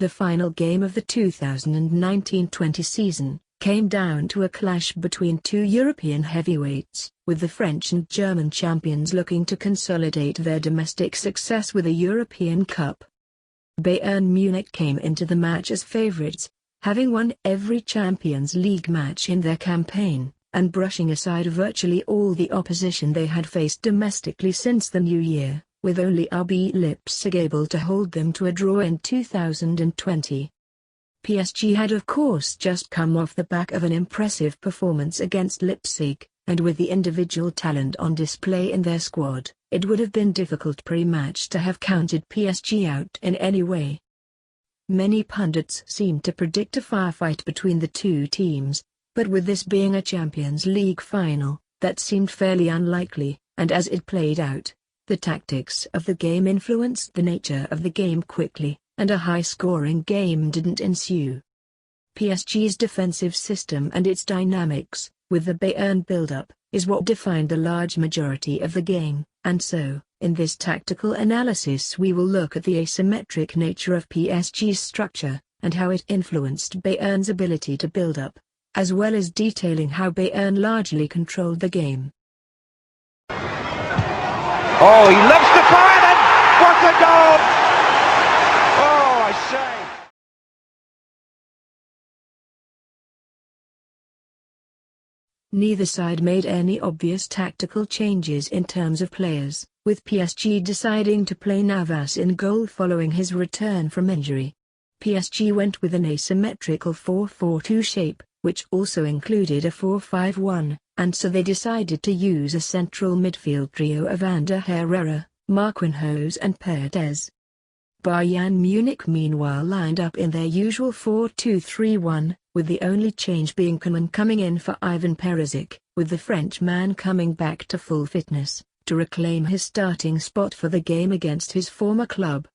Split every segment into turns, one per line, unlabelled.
The final game of the 2019-20 season came down to a clash between two European heavyweights, with the French and German champions looking to consolidate their domestic success with a European Cup. Bayern Munich came into the match as favourites, having won every Champions League match in their campaign, and brushing aside virtually all the opposition they had faced domestically since the new year, with only RB Leipzig able to hold them to a draw in 2020. PSG had of course just come off the back of an impressive performance against Leipzig, and with the individual talent on display in their squad, it would have been difficult pre-match to have counted PSG out in any way. Many pundits seemed to predict a firefight between the two teams, but with this being a Champions League final, that seemed fairly unlikely, and as it played out, the tactics of the game influenced the nature of the game quickly, and a high-scoring game didn't ensue. PSG's defensive system and its dynamics, with the Bayern build-up, is what defined the large majority of the game, and so, in this tactical analysis we will look at the asymmetric nature of PSG's structure, and how it influenced Bayern's ability to build up, as well as detailing how Bayern largely controlled the game.
Oh, he loves to fire then! What a goal! Oh, I say!
Neither side made any obvious tactical changes in terms of players, with PSG deciding to play Navas in goal following his return from injury. PSG went with an asymmetrical 4-4-2 shape, which also included a 4-5-1, and so they decided to use a central midfield trio of Ander Herrera, Marquinhos and Paredes. Bayern Munich meanwhile lined up in their usual 4-2-3-1, with the only change being Koeman coming in for Ivan Perisic, with the Frenchman coming back to full fitness, to reclaim his starting spot for the game against his former club.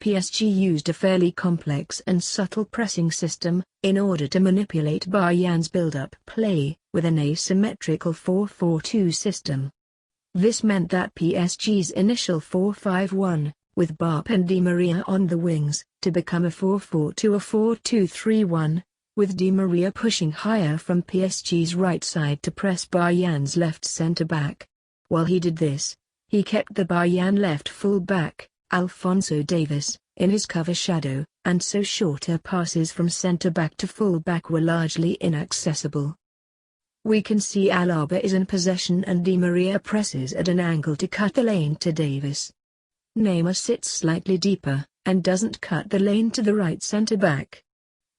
PSG used a fairly complex and subtle pressing system, in order to manipulate Bayern's build-up play, with an asymmetrical 4-4-2 system. This meant that PSG's initial 4-5-1, with Mbappé and Di Maria on the wings, to become a 4-4-2 or 4-2-3-1, with Di Maria pushing higher from PSG's right side to press Bayern's left centre-back. While he did this, he kept the Bayern left full-back, Alphonso Davies, in his cover shadow, and so shorter passes from centre-back to full-back were largely inaccessible. We can see Alaba is in possession and Di Maria presses at an angle to cut the lane to Davies. Neymar sits slightly deeper, and doesn't cut the lane to the right centre-back.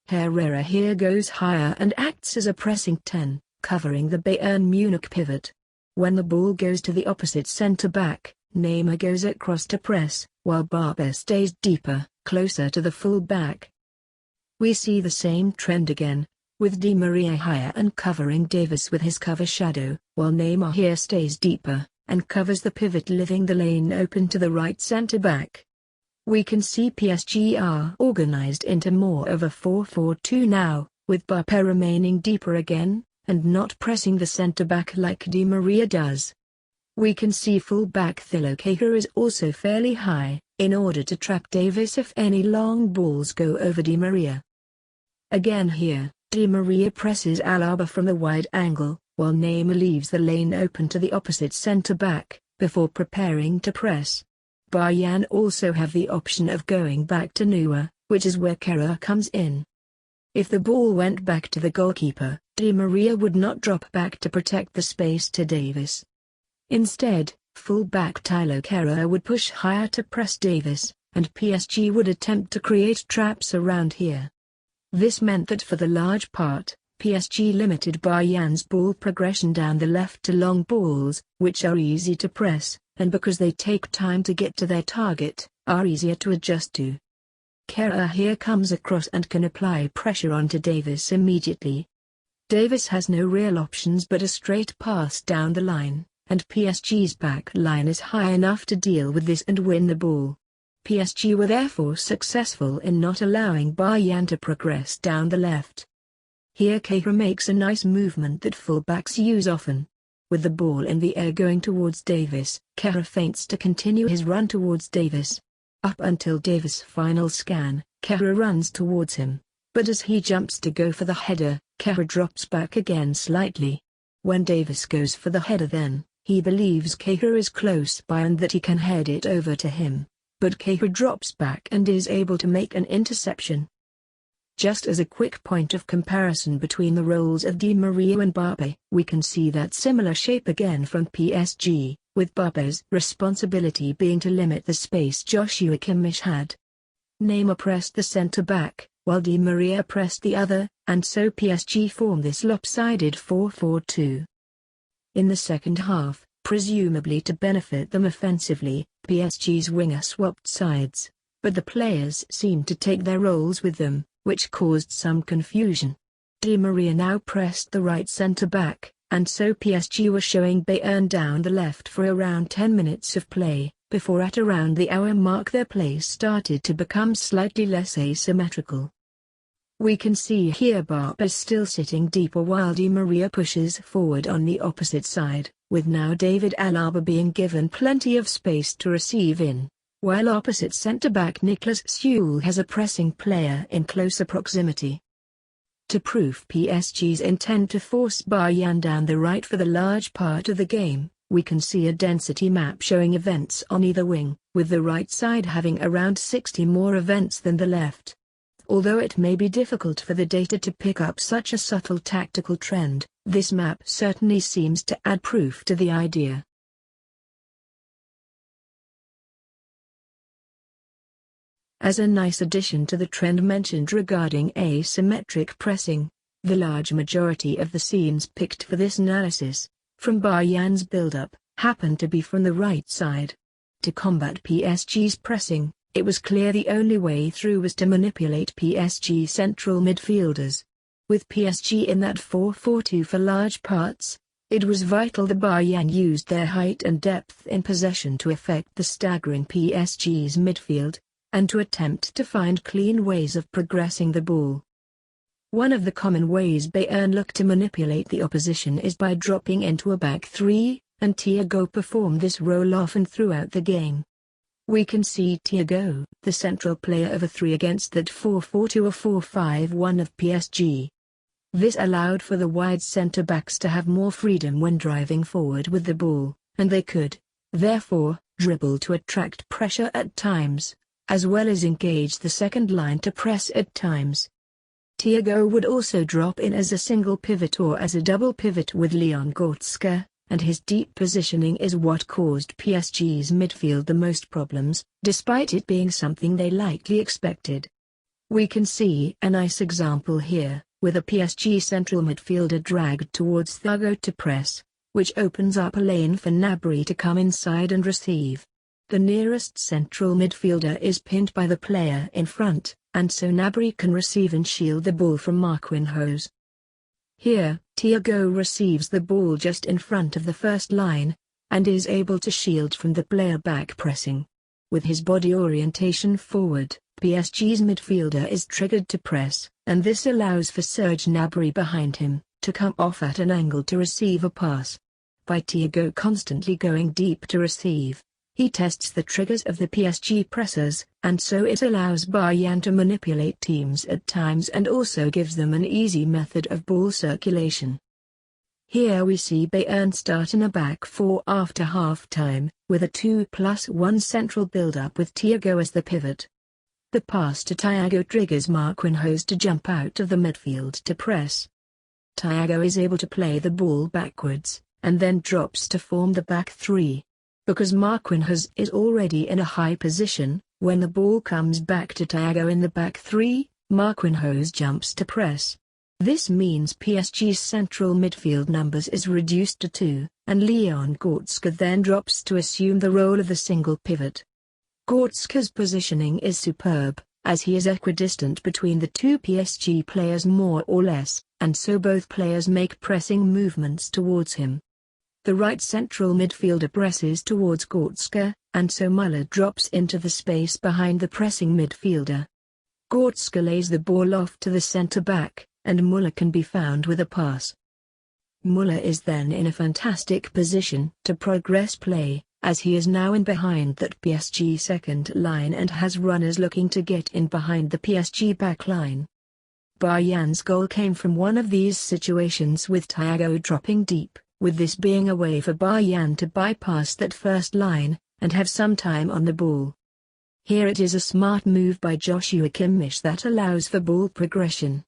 Herrera here goes higher and acts as a pressing 10, covering the Bayern Munich pivot. When the ball goes to the opposite centre-back, Neymar goes across to press, while Mbappé stays deeper, closer to the full-back. We see the same trend again, with Di Maria higher and covering Davies with his cover shadow, while Neymar here stays deeper, and covers the pivot, leaving the lane open to the right centre-back. We can see PSG are organised into more of a 4-4-2 now, with Mbappé remaining deeper again, and not pressing the centre-back like Di Maria does. We can see full-back Thilo Kehrer is also fairly high, in order to trap Davies if any long balls go over Di Maria. Again here, Di Maria presses Alaba from the wide angle, while Neymar leaves the lane open to the opposite centre-back, before preparing to press. Bayern also have the option of going back to Neuer, which is where Kehrer comes in. If the ball went back to the goalkeeper, Di Maria would not drop back to protect the space to Davies. Instead, full-back Thilo Kehrer would push higher to press Davies, and PSG would attempt to create traps around here. This meant that for the large part, PSG limited Bayern's ball progression down the left to long balls, which are easy to press, and because they take time to get to their target, are easier to adjust to. Kehrer here comes across and can apply pressure onto Davies immediately. Davies has no real options but a straight pass down the line, and PSG's back line is high enough to deal with this and win the ball. PSG were therefore successful in not allowing Bayern to progress down the left. Here Kehrer makes a nice movement that fullbacks use often. With the ball in the air going towards Davis, Kehrer feints to continue his run towards Davis. Up until Davis' final scan, Kehrer runs towards him. But as he jumps to go for the header, Kehrer drops back again slightly. When Davis goes for the header then, he believes Kehrer is close by and that he can head it over to him. But Kehrer drops back and is able to make an interception. Just as a quick point of comparison between the roles of Di Maria and Mbappe, we can see that similar shape again from PSG, with Mbappe's responsibility being to limit the space Joshua Kimmich had. Neymar pressed the centre-back, while Di Maria pressed the other, and so PSG formed this lopsided 4-4-2. In the second half, presumably to benefit them offensively, PSG's winger swapped sides, but the players seemed to take their roles with them, which caused some confusion. Di Maria now pressed the right centre-back, and so PSG were showing Bayern down the left for around 10 minutes of play, before at around the hour mark their play started to become slightly less asymmetrical. We can see here Mbappe is still sitting deeper while Di Maria pushes forward on the opposite side, with now David Alaba being given plenty of space to receive in, while opposite centre-back Niklas Süle has a pressing player in closer proximity. To prove PSG's intent to force Bayern down the right for the large part of the game, we can see a density map showing events on either wing, with the right side having around 60 more events than the left. Although it may be difficult for the data to pick up such a subtle tactical trend, this map certainly seems to add proof to the idea. As a nice addition to the trend mentioned regarding asymmetric pressing, the large majority of the scenes picked for this analysis, from Bayern's build-up, happened to be from the right side. To combat PSG's pressing, it was clear the only way through was to manipulate PSG central midfielders. With PSG in that 4-4-2 for large parts, it was vital that Bayern used their height and depth in possession to affect the staggering PSG's midfield, and to attempt to find clean ways of progressing the ball. One of the common ways Bayern look to manipulate the opposition is by dropping into a back three, and Thiago performed this role often throughout the game. We can see Thiago, the central player of a 3 against that 4-4-2 or 4-5-1 of PSG. This allowed for the wide centre-backs to have more freedom when driving forward with the ball, and they could, therefore, dribble to attract pressure at times, as well as engage the second line to press at times. Thiago would also drop in as a single pivot or as a double pivot with Leon Goretzka, and his deep positioning is what caused PSG's midfield the most problems, despite it being something they likely expected. We can see a nice example here, with a PSG central midfielder dragged towards Thiago to press, which opens up a lane for Gnabry to come inside and receive. The nearest central midfielder is pinned by the player in front, and so Gnabry can receive and shield the ball from Marquinhos. Here, Thiago receives the ball just in front of the first line, and is able to shield from the player back pressing. With his body orientation forward, PSG's midfielder is triggered to press, and this allows for Serge Gnabry behind him, to come off at an angle to receive a pass. By Thiago constantly going deep to receive, he tests the triggers of the PSG pressers, and so it allows Bayern to manipulate teams at times and also gives them an easy method of ball circulation. Here we see Bayern start in a back 4 after half-time, with a 2+1 central build-up with Thiago as the pivot. The pass to Thiago triggers Marquinhos to jump out of the midfield to press. Thiago is able to play the ball backwards, and then drops to form the back 3. Because Marquinhos is already in a high position, when the ball comes back to Thiago in the back 3, Marquinhos jumps to press. This means PSG's central midfield numbers is reduced to 2, and Leon Goretzka then drops to assume the role of the single pivot. Goretzka's positioning is superb, as he is equidistant between the two PSG players more or less, and so both players make pressing movements towards him. The right central midfielder presses towards Goretzka, and so Müller drops into the space behind the pressing midfielder. Goretzka lays the ball off to the centre-back, and Müller can be found with a pass. Muller is then in a fantastic position to progress play, as he is now in behind that PSG second line and has runners looking to get in behind the PSG back line. Bayern's goal came from one of these situations with Thiago dropping deep, with this being a way for Bayern to bypass that first line, and have some time on the ball. Here it is a smart move by Joshua Kimmich that allows for ball progression.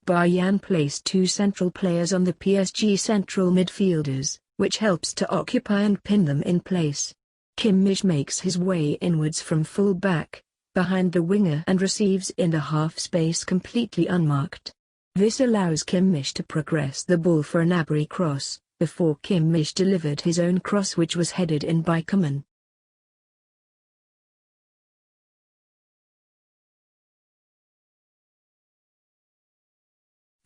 Bayern placed two central players on the PSG central midfielders, which helps to occupy and pin them in place. Kimmich makes his way inwards from full back, behind the winger and receives in the half space completely unmarked. This allows Kimmich to progress the ball for an Gnabry cross, before Kimmich delivered his own cross which was headed in by Coman.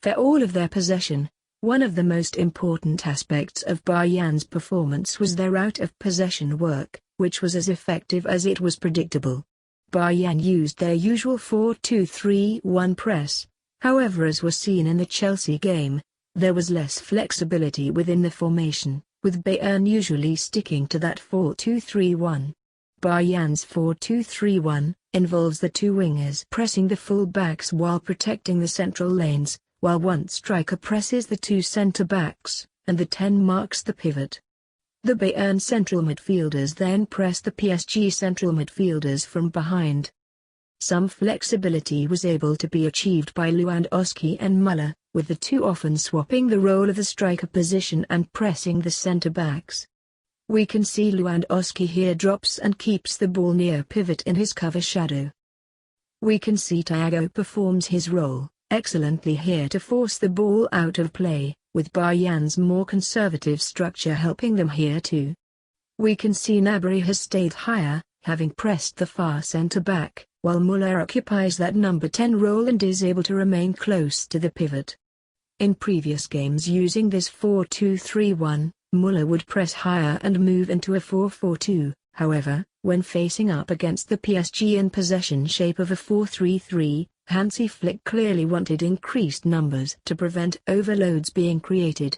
For all of their possession, one of the most important aspects of Bayern's performance was their out-of-possession work, which was as effective as it was predictable. Bayern used their usual 4-2-3-1 press, however, as was seen in the Chelsea game, there was less flexibility within the formation, with Bayern usually sticking to that 4-2-3-1. Bayern's 4-2-3-1 involves the two wingers pressing the full-backs while protecting the central lanes, while one striker presses the two centre-backs, and the 10 marks the pivot. The Bayern central midfielders then press the PSG central midfielders from behind. Some flexibility was able to be achieved by Lewandowski and Müller, with the two often swapping the role of the striker position and pressing the centre-backs. We can see Lewandowski here drops and keeps the ball near pivot in his cover shadow. We can see Thiago performs his role excellently here to force the ball out of play, with Bayern's more conservative structure helping them here too. We can see Gnabry has stayed higher, having pressed the far centre-back, while Müller occupies that number 10 role and is able to remain close to the pivot. In previous games using this 4-2-3-1, Müller would press higher and move into a 4-4-2, however, when facing up against the PSG in possession shape of a 4-3-3, Hansi Flick clearly wanted increased numbers to prevent overloads being created.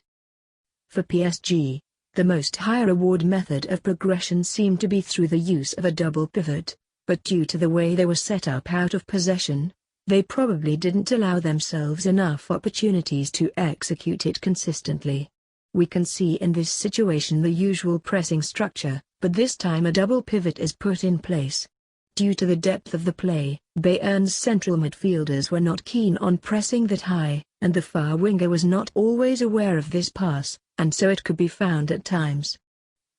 For PSG, the most high-reward method of progression seemed to be through the use of a double pivot, but due to the way they were set up out of possession, they probably didn't allow themselves enough opportunities to execute it consistently. We can see in this situation the usual pressing structure, but this time a double pivot is put in place. Due to the depth of the play, Bayern's central midfielders were not keen on pressing that high, and the far winger was not always aware of this pass, and so it could be found at times.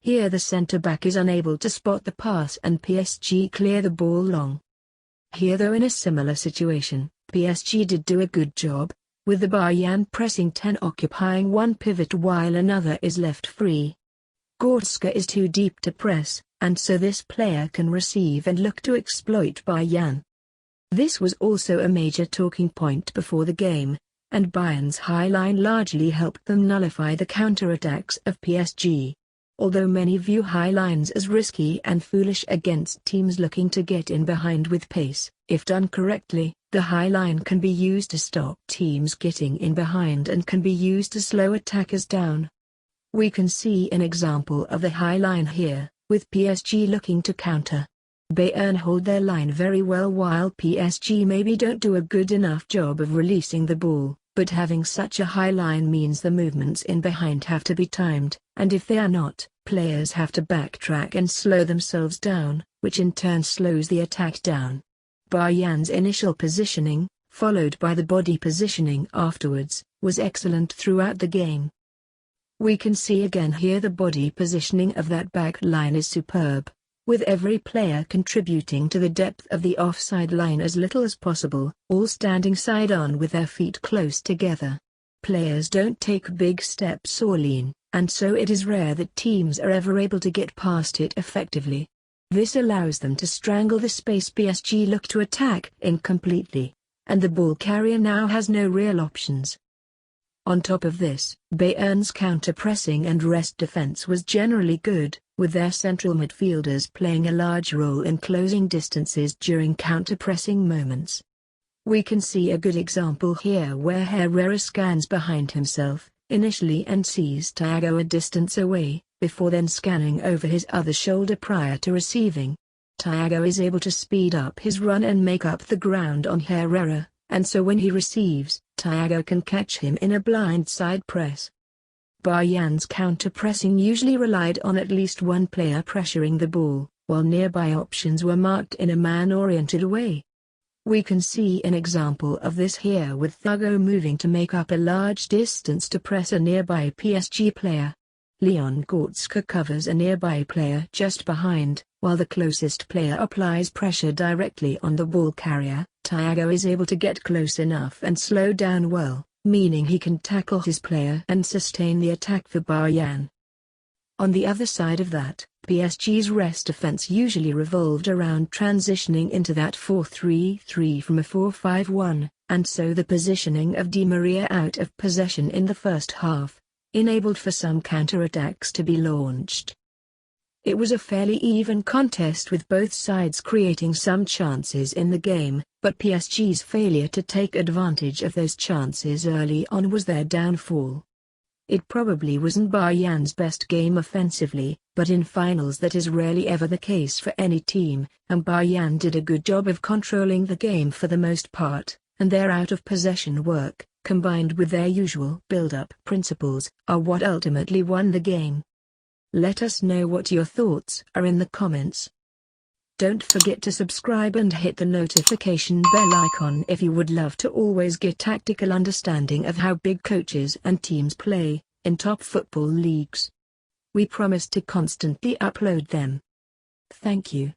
Here the centre-back is unable to spot the pass and PSG clear the ball long. Here though in a similar situation, PSG did do a good job, with the Bayern pressing 10 occupying one pivot while another is left free. Goretzka is too deep to press, and so this player can receive and look to exploit Bayern. This was also a major talking point before the game, and Bayern's high line largely helped them nullify the counter-attacks of PSG. Although many view high lines as risky and foolish against teams looking to get in behind with pace, if done correctly, the high line can be used to stop teams getting in behind and can be used to slow attackers down. We can see an example of the high line here, with PSG looking to counter. Bayern hold their line very well while PSG maybe don't do a good enough job of releasing the ball, but having such a high line means the movements in behind have to be timed, and if they are not, players have to backtrack and slow themselves down, which in turn slows the attack down. Bayern's initial positioning, followed by the body positioning afterwards, was excellent throughout the game. We can see again here the body positioning of that back line is superb, with every player contributing to the depth of the offside line as little as possible, all standing side on with their feet close together. Players don't take big steps or lean, and so it is rare that teams are ever able to get past it effectively. This allows them to strangle the space PSG look to attack in completely, and the ball carrier now has no real options. On top of this, Bayern's counter-pressing and rest defense was generally good, with their central midfielders playing a large role in closing distances during counter-pressing moments. We can see a good example here where Herrera scans behind himself, initially and sees Thiago a distance away, before then scanning over his other shoulder prior to receiving. Thiago is able to speed up his run and make up the ground on Herrera, and so when he receives, Thiago can catch him in a blind side press. Bayern's counter-pressing usually relied on at least one player pressuring the ball, while nearby options were marked in a man-oriented way. We can see an example of this here with Thiago moving to make up a large distance to press a nearby PSG player. Leon Goretzka covers a nearby player just behind, while the closest player applies pressure directly on the ball carrier. Thiago is able to get close enough and slow down well, meaning he can tackle his player and sustain the attack for Bayern. On the other side of that, PSG's rest defense usually revolved around transitioning into that 4-3-3 from a 4-5-1, and so the positioning of Di Maria out of possession in the first half enabled for some counter-attacks to be launched. It was a fairly even contest with both sides creating some chances in the game, but PSG's failure to take advantage of those chances early on was their downfall. It probably wasn't Bayern's best game offensively, but in finals that is rarely ever the case for any team, and Bayern did a good job of controlling the game for the most part, and their out-of-possession work, combined with their usual build-up principles, are what ultimately won the game. Let us know what your thoughts are in the comments. Don't forget to subscribe and hit the notification bell icon if you would love to always get tactical understanding of how big coaches and teams play in top football leagues. We promise to constantly upload them. Thank you.